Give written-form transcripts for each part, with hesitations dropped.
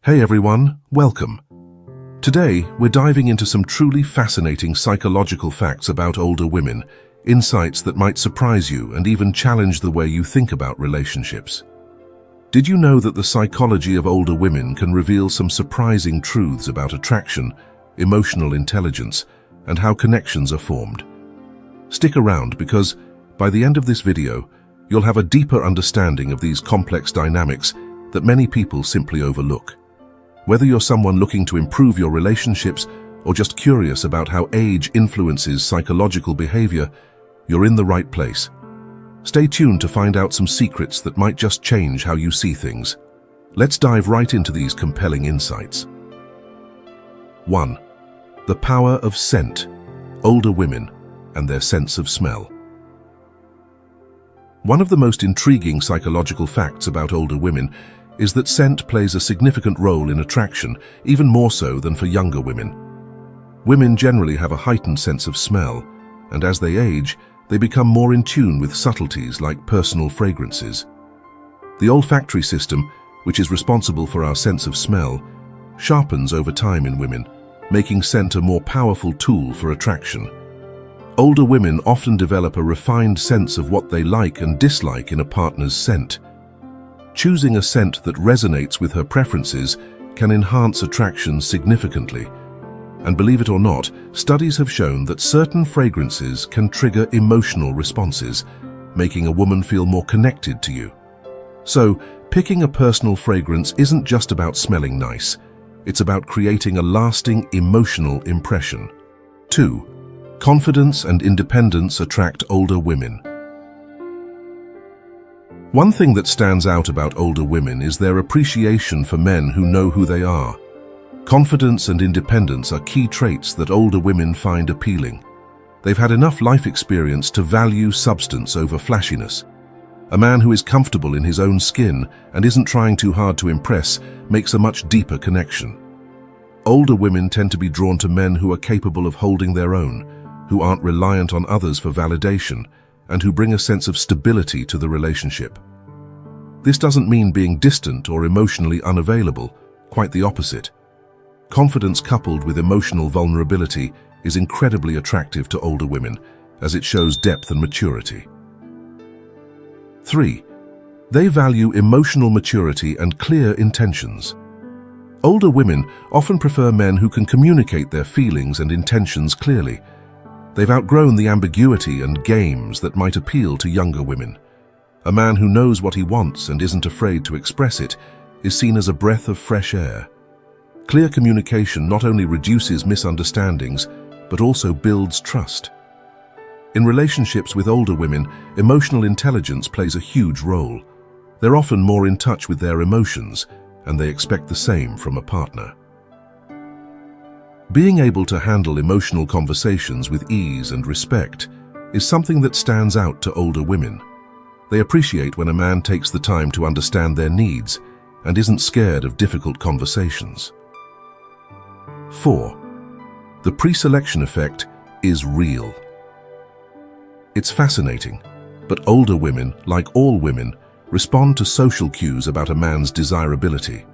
Hey everyone, welcome. Today, we're diving into some truly fascinating psychological facts about older women, insights that might surprise you and even challenge the way you think about relationships. Did you know that the psychology of older women can reveal some surprising truths about attraction, emotional intelligence, and how connections are formed? Stick around because, by the end of this video, you'll have a deeper understanding of these complex dynamics that many people simply overlook. Whether you're someone looking to improve your relationships or just curious about how age influences psychological behavior, you're in the right place. Stay tuned to find out some secrets that might just change how you see things. Let's dive right into these compelling insights. 1. The power of scent, older women, and their sense of smell. One of the most intriguing psychological facts about older women is that scent plays a significant role in attraction, even more so than for younger women. Women generally have a heightened sense of smell, and as they age, they become more in tune with subtleties like personal fragrances. The olfactory system, which is responsible for our sense of smell, sharpens over time in women, making scent a more powerful tool for attraction. Older women often develop a refined sense of what they like and dislike in a partner's scent. Choosing a scent that resonates with her preferences can enhance attraction significantly. And believe it or not, studies have shown that certain fragrances can trigger emotional responses, making a woman feel more connected to you. So, picking a personal fragrance isn't just about smelling nice. It's about creating a lasting emotional impression. 2. Confidence and independence attract older women. One thing that stands out about older women is their appreciation for men who know who they are. Confidence and independence are key traits that older women find appealing. They've had enough life experience to value substance over flashiness. A man who is comfortable in his own skin and isn't trying too hard to impress makes a much deeper connection. Older women tend to be drawn to men who are capable of holding their own, who aren't reliant on others for validation, and who bring a sense of stability to the relationship. This doesn't mean being distant or emotionally unavailable, quite the opposite. Confidence coupled with emotional vulnerability is incredibly attractive to older women, as it shows depth and maturity. 3. They value emotional maturity and clear intentions. Older women often prefer men who can communicate their feelings and intentions clearly. They've outgrown the ambiguity and games that might appeal to younger women. A man who knows what he wants and isn't afraid to express it is seen as a breath of fresh air. Clear communication not only reduces misunderstandings, but also builds trust. In relationships with older women, emotional intelligence plays a huge role. They're often more in touch with their emotions, and they expect the same from a partner. Being able to handle emotional conversations with ease and respect is something that stands out to older women. They appreciate when a man takes the time to understand their needs and isn't scared of difficult conversations. 4. The pre-selection effect is real. It's fascinating, but older women, like all women, respond to social cues about a man's desirability.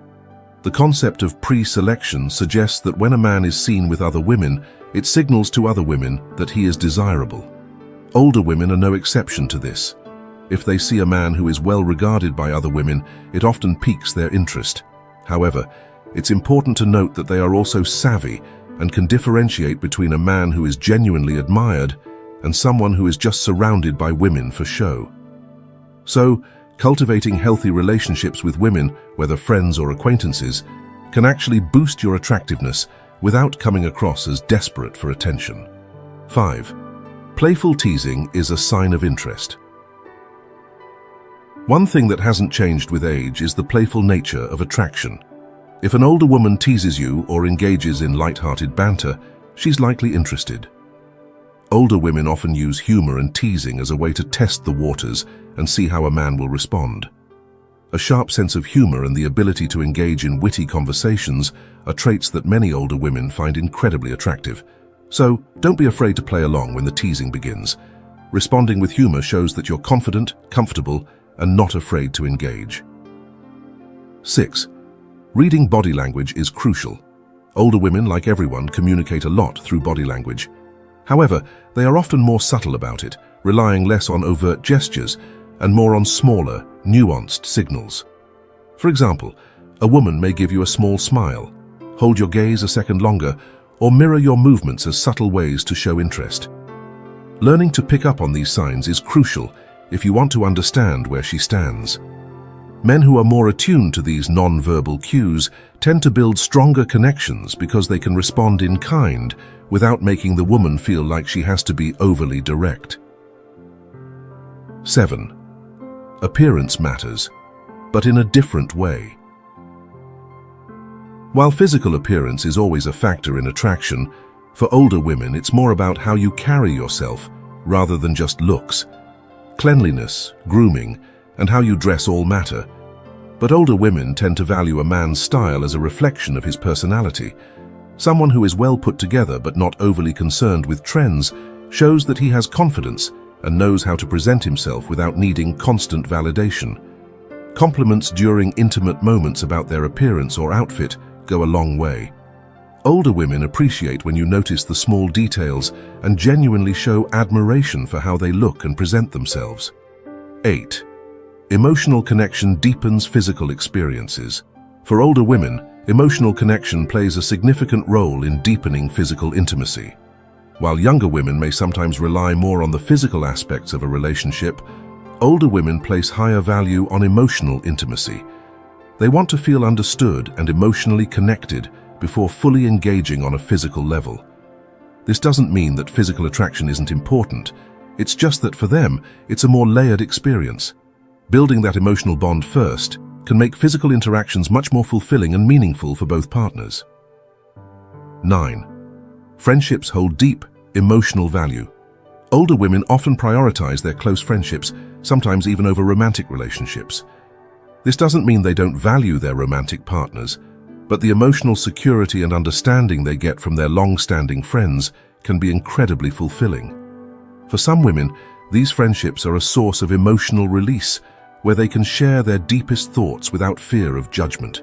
The concept of pre-selection suggests that when a man is seen with other women, it signals to other women that he is desirable. Older women are no exception to this. If they see a man who is well regarded by other women, it often piques their interest. However, it's important to note that they are also savvy and can differentiate between a man who is genuinely admired and someone who is just surrounded by women for show. So, cultivating healthy relationships with women, whether friends or acquaintances, can actually boost your attractiveness without coming across as desperate for attention. 5. Playful teasing is a sign of interest. One thing that hasn't changed with age is the playful nature of attraction. If an older woman teases you or engages in light-hearted banter, she's likely interested. Older women often use humor and teasing as a way to test the waters and see how a man will respond. A sharp sense of humor and the ability to engage in witty conversations are traits that many older women find incredibly attractive. So, don't be afraid to play along when the teasing begins. Responding with humor shows that you're confident, comfortable, and not afraid to engage. 6. Reading body language is crucial. Older women, like everyone, communicate a lot through body language. However, they are often more subtle about it, relying less on overt gestures and more on smaller, nuanced signals. For example, a woman may give you a small smile, hold your gaze a second longer, or mirror your movements as subtle ways to show interest. Learning to pick up on these signs is crucial if you want to understand where she stands. Men who are more attuned to these non-verbal cues tend to build stronger connections because they can respond in kind without making the woman feel like she has to be overly direct. 7. Appearance matters, but in a different way. While physical appearance is always a factor in attraction, for older women it's more about how you carry yourself rather than just looks. Cleanliness, grooming, and how you dress all matter. But older women tend to value a man's style as a reflection of his personality. Someone who is well put together but not overly concerned with trends shows that he has confidence and knows how to present himself without needing constant validation. Compliments during intimate moments about their appearance or outfit go a long way. Older women appreciate when you notice the small details and genuinely show admiration for how they look and present themselves. 8. Emotional connection deepens physical experiences. For older women, emotional connection plays a significant role in deepening physical intimacy. While younger women may sometimes rely more on the physical aspects of a relationship, older women place higher value on emotional intimacy. They want to feel understood and emotionally connected before fully engaging on a physical level. This doesn't mean that physical attraction isn't important. It's just that for them, it's a more layered experience. Building that emotional bond first can make physical interactions much more fulfilling and meaningful for both partners. 9. Friendships hold deep, emotional value. Older women often prioritize their close friendships, sometimes even over romantic relationships. This doesn't mean they don't value their romantic partners, but the emotional security and understanding they get from their long-standing friends can be incredibly fulfilling. For some women, these friendships are a source of emotional release, where they can share their deepest thoughts without fear of judgment.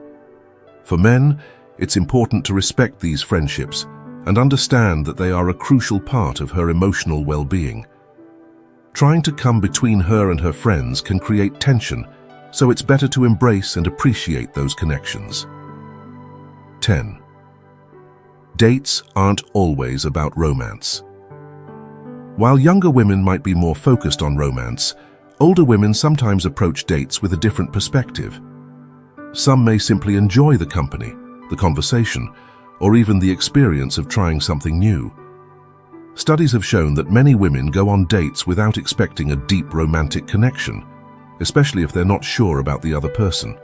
For men, it's important to respect these friendships and understand that they are a crucial part of her emotional well-being. Trying to come between her and her friends can create tension, so it's better to embrace and appreciate those connections. 10. Dates aren't always about romance. While younger women might be more focused on romance, older women sometimes approach dates with a different perspective. Some may simply enjoy the company, the conversation, or even the experience of trying something new. Studies have shown that many women go on dates without expecting a deep romantic connection, especially if they're not sure about the other person.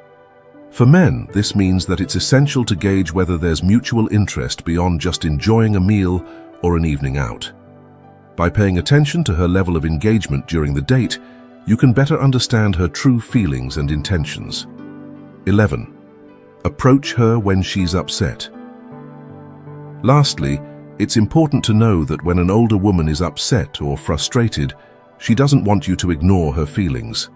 For men, this means that it's essential to gauge whether there's mutual interest beyond just enjoying a meal or an evening out. By paying attention to her level of engagement during the date, you can better understand her true feelings and intentions. 11. Approach her when she's upset. Lastly, it's important to know that when an older woman is upset or frustrated, she doesn't want you to ignore her feelings.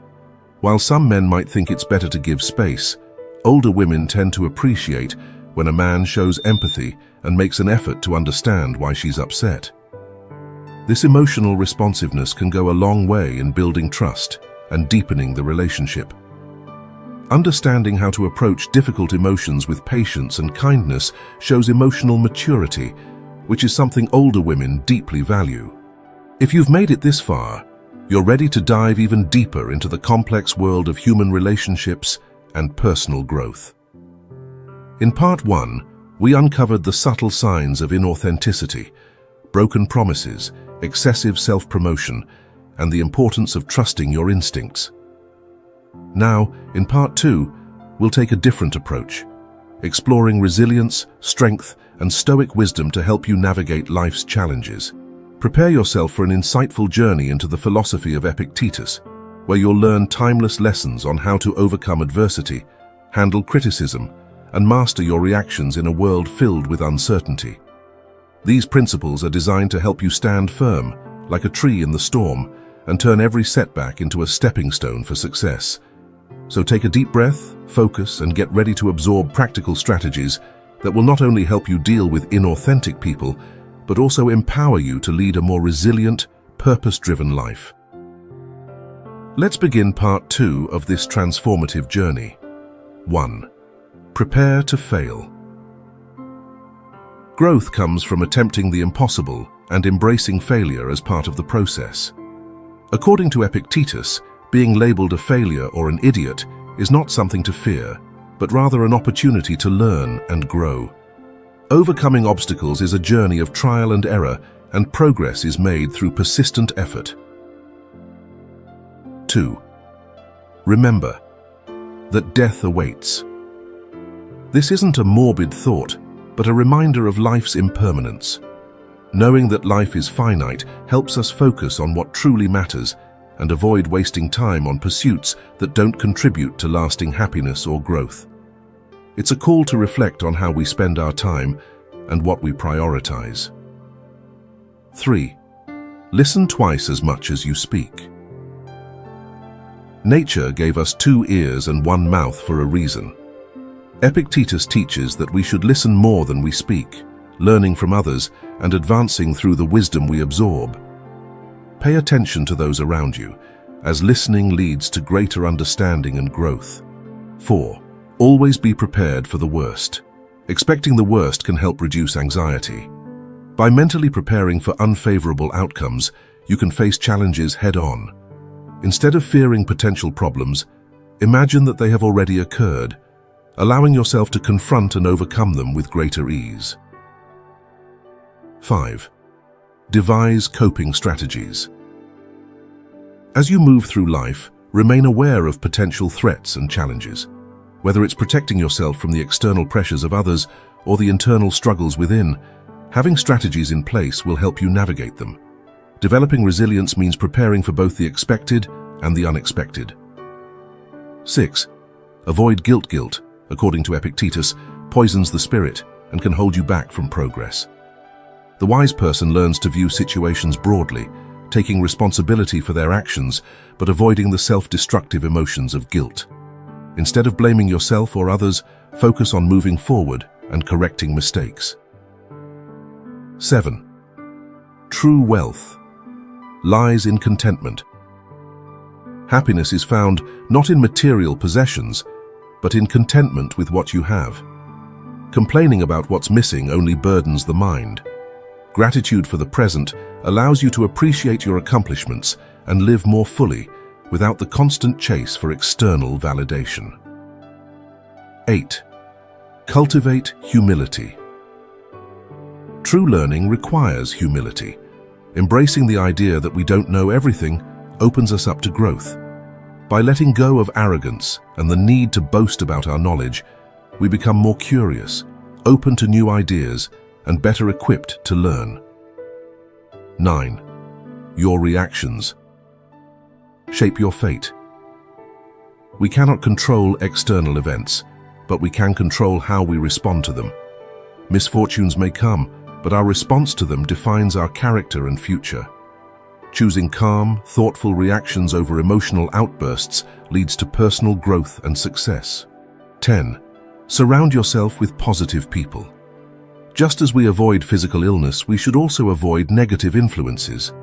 While some men might think it's better to give space, older women tend to appreciate when a man shows empathy and makes an effort to understand why she's upset. This emotional responsiveness can go a long way in building trust and deepening the relationship. Understanding how to approach difficult emotions with patience and kindness shows emotional maturity, which is something older women deeply value. If you've made it this far, you're ready to dive even deeper into the complex world of human relationships and personal growth. In Part 1, we uncovered the subtle signs of inauthenticity, broken promises, excessive self-promotion, and the importance of trusting your instincts. Now, in Part 2, we'll take a different approach, exploring resilience, strength, and Stoic wisdom to help you navigate life's challenges. Prepare yourself for an insightful journey into the philosophy of Epictetus, where you'll learn timeless lessons on how to overcome adversity, handle criticism, and master your reactions in a world filled with uncertainty. These principles are designed to help you stand firm, like a tree in the storm, and turn every setback into a stepping stone for success. So take a deep breath, focus, and get ready to absorb practical strategies that will not only help you deal with inauthentic people, but also empower you to lead a more resilient, purpose-driven life. Let's begin part 2 of this transformative journey. 1. Prepare to fail. Growth comes from attempting the impossible and embracing failure as part of the process. According to Epictetus, being labeled a failure or an idiot is not something to fear, but rather an opportunity to learn and grow. Overcoming obstacles is a journey of trial and error, and progress is made through persistent effort. 2. Remember that death awaits. This isn't a morbid thought, but a reminder of life's impermanence. Knowing that life is finite helps us focus on what truly matters and avoid wasting time on pursuits that don't contribute to lasting happiness or growth. It's a call to reflect on how we spend our time and what we prioritize. 3. Listen twice as much as you speak. Nature gave us 2 ears and 1 mouth for a reason. Epictetus teaches that we should listen more than we speak, learning from others and advancing through the wisdom we absorb. Pay attention to those around you, as listening leads to greater understanding and growth. 4. Always be prepared for the worst. Expecting the worst can help reduce anxiety. By mentally preparing for unfavorable outcomes, you can face challenges head-on. Instead of fearing potential problems, imagine that they have already occurred, allowing yourself to confront and overcome them with greater ease. 5. Devise coping strategies. As you move through life, remain aware of potential threats and challenges. Whether it's protecting yourself from the external pressures of others or the internal struggles within, having strategies in place will help you navigate them. Developing resilience means preparing for both the expected and the unexpected. 6. Avoid guilt. Guilt, according to Epictetus, poisons the spirit and can hold you back from progress. The wise person learns to view situations broadly, taking responsibility for their actions, but avoiding the self-destructive emotions of guilt. Instead of blaming yourself or others, focus on moving forward and correcting mistakes. 7. True wealth lies in contentment. Happiness is found not in material possessions, but in contentment with what you have. Complaining about what's missing only burdens the mind. Gratitude for the present allows you to appreciate your accomplishments and live more fully without the constant chase for external validation. 8. Cultivate humility. True learning requires humility. Embracing the idea that we don't know everything opens us up to growth. By letting go of arrogance and the need to boast about our knowledge, we become more curious, open to new ideas, and better equipped to learn. 9. Your reactions shape your fate. We cannot control external events, but we can control how we respond to them. Misfortunes may come, but our response to them defines our character and future. Choosing calm, thoughtful reactions over emotional outbursts leads to personal growth and success. 10. Surround yourself with positive people. Just as we avoid physical illness, we should also avoid negative influences.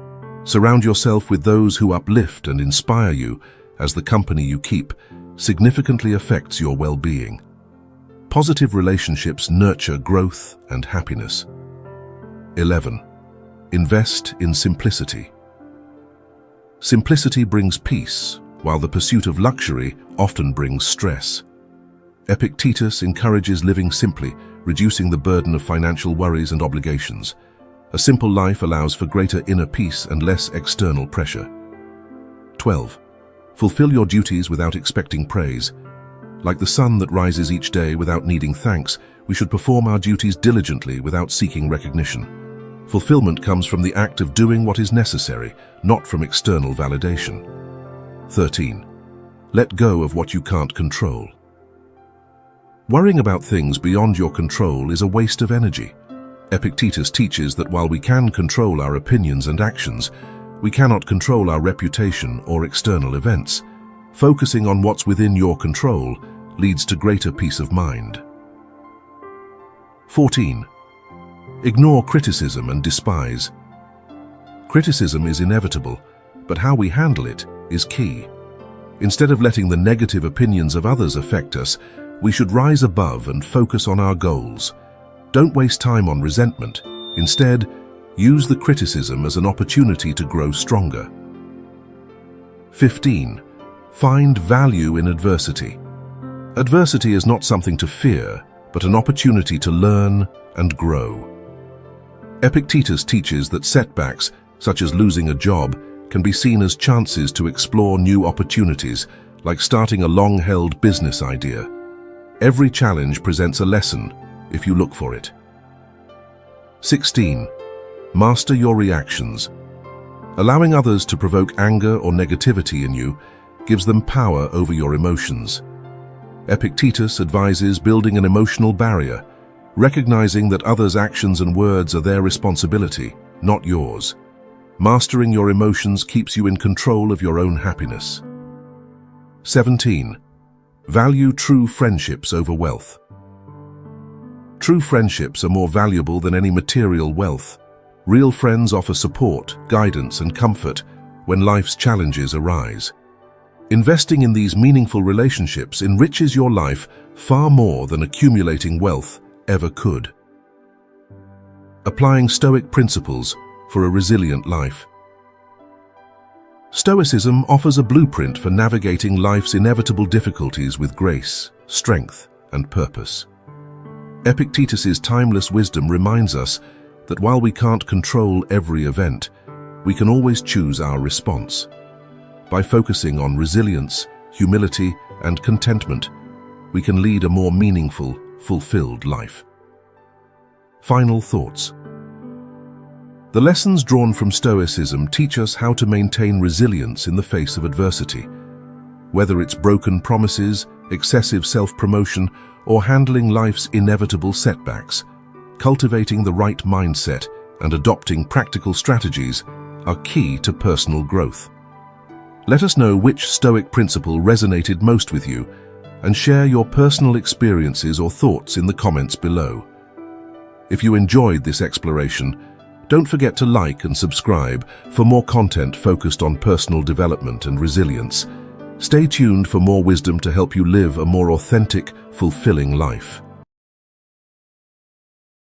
Surround yourself with those who uplift and inspire you, as the company you keep significantly affects your well-being. Positive relationships nurture growth and happiness. 11. Invest in simplicity. Simplicity brings peace, while the pursuit of luxury often brings stress. Epictetus encourages living simply, reducing the burden of financial worries and obligations. A simple life allows for greater inner peace and less external pressure. 12. Fulfill your duties without expecting praise. Like the sun that rises each day without needing thanks, we should perform our duties diligently without seeking recognition. Fulfillment comes from the act of doing what is necessary, not from external validation. 13. Let go of what you can't control. Worrying about things beyond your control is a waste of energy. Epictetus teaches that while we can control our opinions and actions, we cannot control our reputation or external events. Focusing on what's within your control leads to greater peace of mind. 14. Ignore criticism and despise. Criticism is inevitable, but how we handle it is key. Instead of letting the negative opinions of others affect us, we should rise above and focus on our goals. Don't waste time on resentment. Instead, use the criticism as an opportunity to grow stronger. 15. Find value in adversity. Adversity is not something to fear, but an opportunity to learn and grow. Epictetus teaches that setbacks, such as losing a job, can be seen as chances to explore new opportunities, like starting a long-held business idea. Every challenge presents a lesson, if you look for it. 16. Master your reactions. Allowing others to provoke anger or negativity in you gives them power over your emotions. Epictetus advises building an emotional barrier, recognizing that others' actions and words are their responsibility, not yours. Mastering your emotions keeps you in control of your own happiness. 17. Value true friendships over wealth. True friendships are more valuable than any material wealth. Real friends offer support, guidance, and comfort when life's challenges arise. Investing in these meaningful relationships enriches your life far more than accumulating wealth ever could. Applying Stoic principles for a resilient life. Stoicism offers a blueprint for navigating life's inevitable difficulties with grace, strength, and purpose. Epictetus's timeless wisdom reminds us that while we can't control every event, we can always choose our response. By focusing on resilience, humility, and contentment, we can lead a more meaningful, fulfilled life. Final thoughts. The lessons drawn from Stoicism teach us how to maintain resilience in the face of adversity. Whether it's broken promises, excessive self-promotion, or handling life's inevitable setbacks, cultivating the right mindset and adopting practical strategies are key to personal growth. Let us know which Stoic principle resonated most with you, and share your personal experiences or thoughts in the comments below. If you enjoyed this exploration, don't forget to like and subscribe for more content focused on personal development and resilience. Stay tuned for more wisdom to help you live a more authentic, fulfilling life.